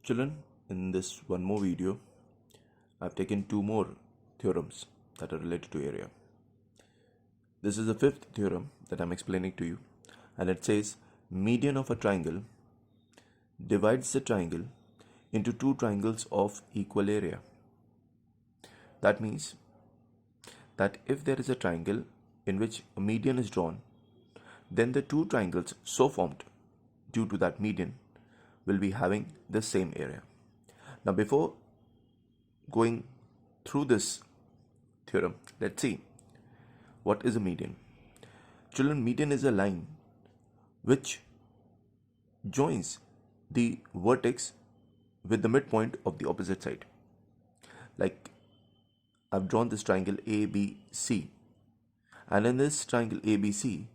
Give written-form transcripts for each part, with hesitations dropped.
Children, in this one more video, I've taken two more theorems that are related to area. This is the fifth theorem that I'm explaining to you, and it says median of a triangle divides the triangle into two triangles of equal area. That means that if there is a triangle in which a median is drawn, then the two triangles so formed due to that median will be having the same area. Now, before going through this theorem, let's see what is a median. Children, median is a line which joins the vertex with the midpoint of the opposite side. Like I've drawn this triangle ABC, and in this triangle ABC,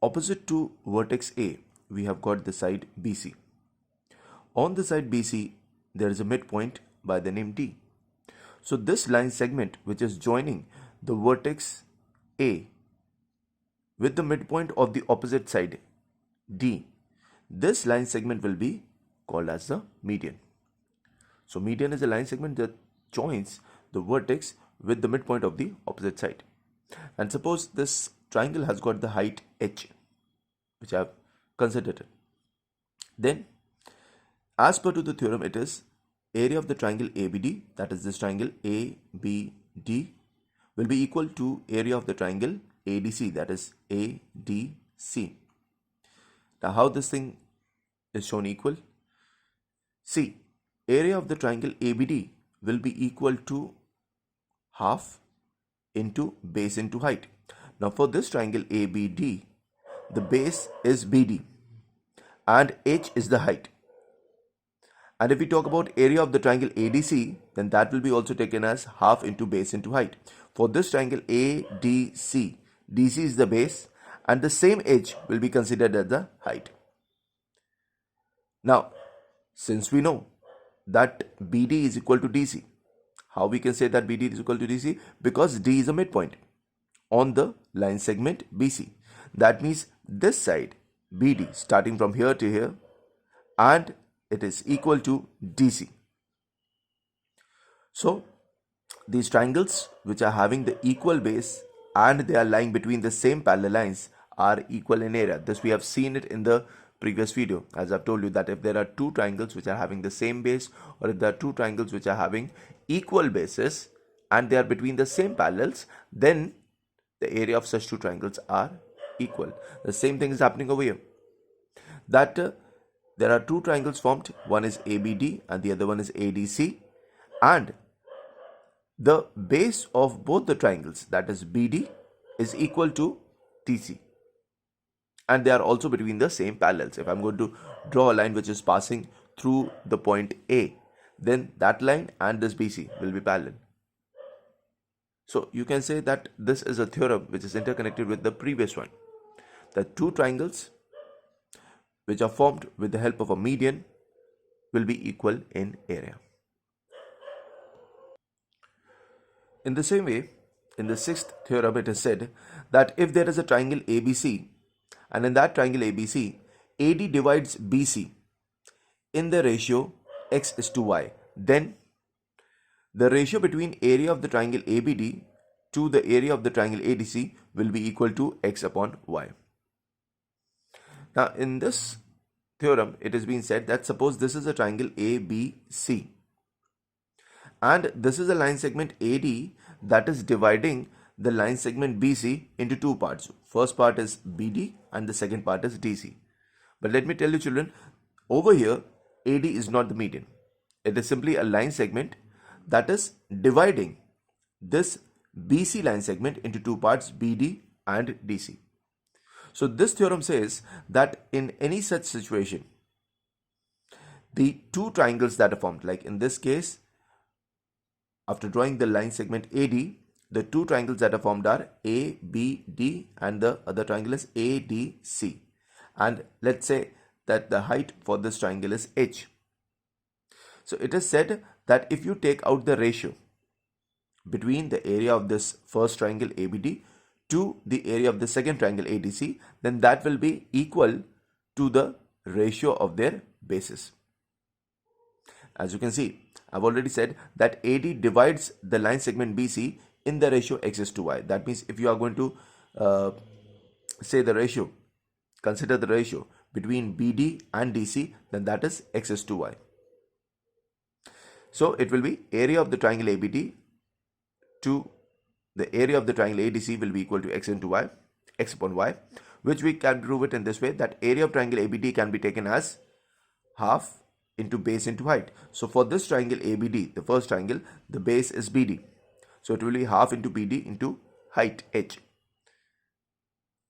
opposite to vertex A, we have got the side BC. On the side BC, there is a midpoint by the name D. So this line segment, which is joining the vertex A with the midpoint of the opposite side D, this line segment will be called as the median. So median is a line segment that joins the vertex with the midpoint of the opposite side. And suppose this triangle has got the height h, which I have considered it. Then, as per to the theorem, it is area of the triangle ABD, that is this triangle ABD, will be equal to area of the triangle ADC, that is ADC. Now, how this thing is shown equal? See, area of the triangle ABD will be equal to half into base into height. Now, for this triangle ABD, the base is BD and H is the height. And if we talk about area of the triangle ADC, then that will be also taken as half into base into height. For this triangle ADC, DC is the base and the same H will be considered as the height. Now, since we know that BD is equal to DC, how we can say that BD is equal to DC? Because D is a midpoint on the line segment BC. That means this side BD starting from here to here, and it is equal to DC. So these triangles which are having the equal base and they are lying between the same parallel lines are equal in area. This we have seen it in the previous video, as I've told you that if there are two triangles which are having the same base, or if there are two triangles which are having equal bases and they are between the same parallels, then the area of such two triangles are equal. The same thing is happening over here, that there are two triangles formed, one is ABD and the other one is ADC, and the base of both the triangles, that is BD, is equal to TC, and they are also between the same parallels. If I'm going to draw a line which is passing through the point A, then that line and this BC will be parallel. So you can say that this is a theorem which is interconnected with the previous one. The two triangles which are formed with the help of a median will be equal in area. In the same way, in the sixth theorem, it is said that if there is a triangle ABC, and in that triangle ABC, AD divides BC in the ratio x is to y, then the ratio between area of the triangle ABD to the area of the triangle ADC will be equal to x upon y. Now, in this theorem, it has been said that suppose this is a triangle ABC and this is a line segment AD that is dividing the line segment BC into two parts. First part is BD and the second part is DC. But let me tell you, children, over here AD is not the median. It is simply a line segment that is dividing this BC line segment into two parts, BD and DC. So this theorem says that in any such situation, the two triangles that are formed, like in this case, after drawing the line segment AD, the two triangles that are formed are ABD and the other triangle is ADC. And let's say that the height for this triangle is H. So it is said that if you take out the ratio between the area of this first triangle ABD to the area of the second triangle ADC, then that will be equal to the ratio of their bases. As you can see, I've already said that AD divides the line segment BC in the ratio x is to y. That means if you are going to say the ratio, consider the ratio between BD and DC, then that is x is to y. So it will be area of the triangle ABD to the area of the triangle ADC will be equal to x into y, x upon y, which we can prove it in this way, that area of triangle ABD can be taken as half into base into height. So for this triangle ABD, the first triangle, the base is BD. So it will be half into BD into height h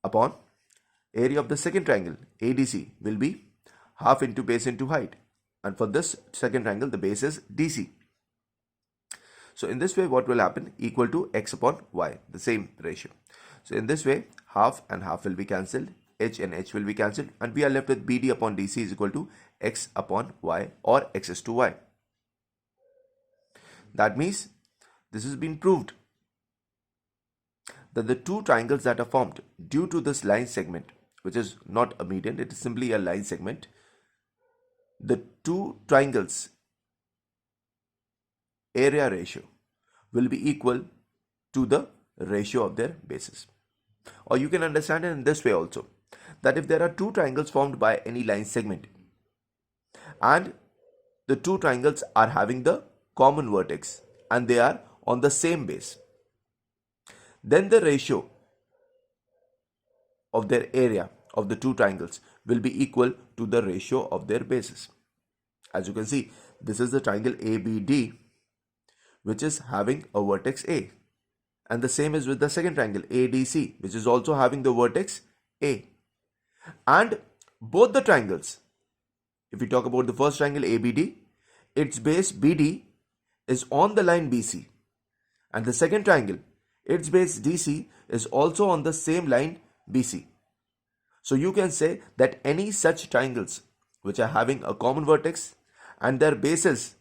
upon area of the second triangle ADC will be half into base into height. And for this second triangle, the base is DC. So in this way, what will happen? Equal to x upon y, the same ratio. So in this way, half and half will be cancelled, h and h will be cancelled, and we are left with BD upon DC is equal to x upon y, or x is to y. That means this has been proved that the two triangles that are formed due to this line segment, which is not a median, it is simply a line segment, the two triangles area ratio will be equal to the ratio of their bases. Or you can understand it in this way also, that if there are two triangles formed by any line segment and the two triangles are having the common vertex and they are on the same base, then the ratio of their area of the two triangles will be equal to the ratio of their bases. As you can see, this is the triangle ABD, which is having a vertex A, and the same is with the second triangle ADC, which is also having the vertex A. And both the triangles, if we talk about the first triangle ABD, its base BD is on the line BC, and the second triangle, its base DC is also on the same line BC. So you can say that any such triangles which are having a common vertex and their bases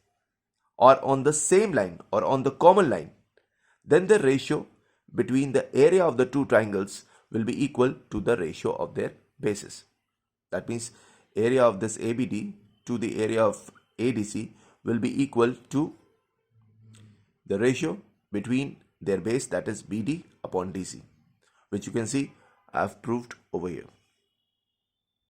are on the same line or on the common line, then the ratio between the area of the two triangles will be equal to the ratio of their bases. That means area of this ABD to the area of ADC will be equal to the ratio between their base, that is BD upon DC, which you can see I have proved over here.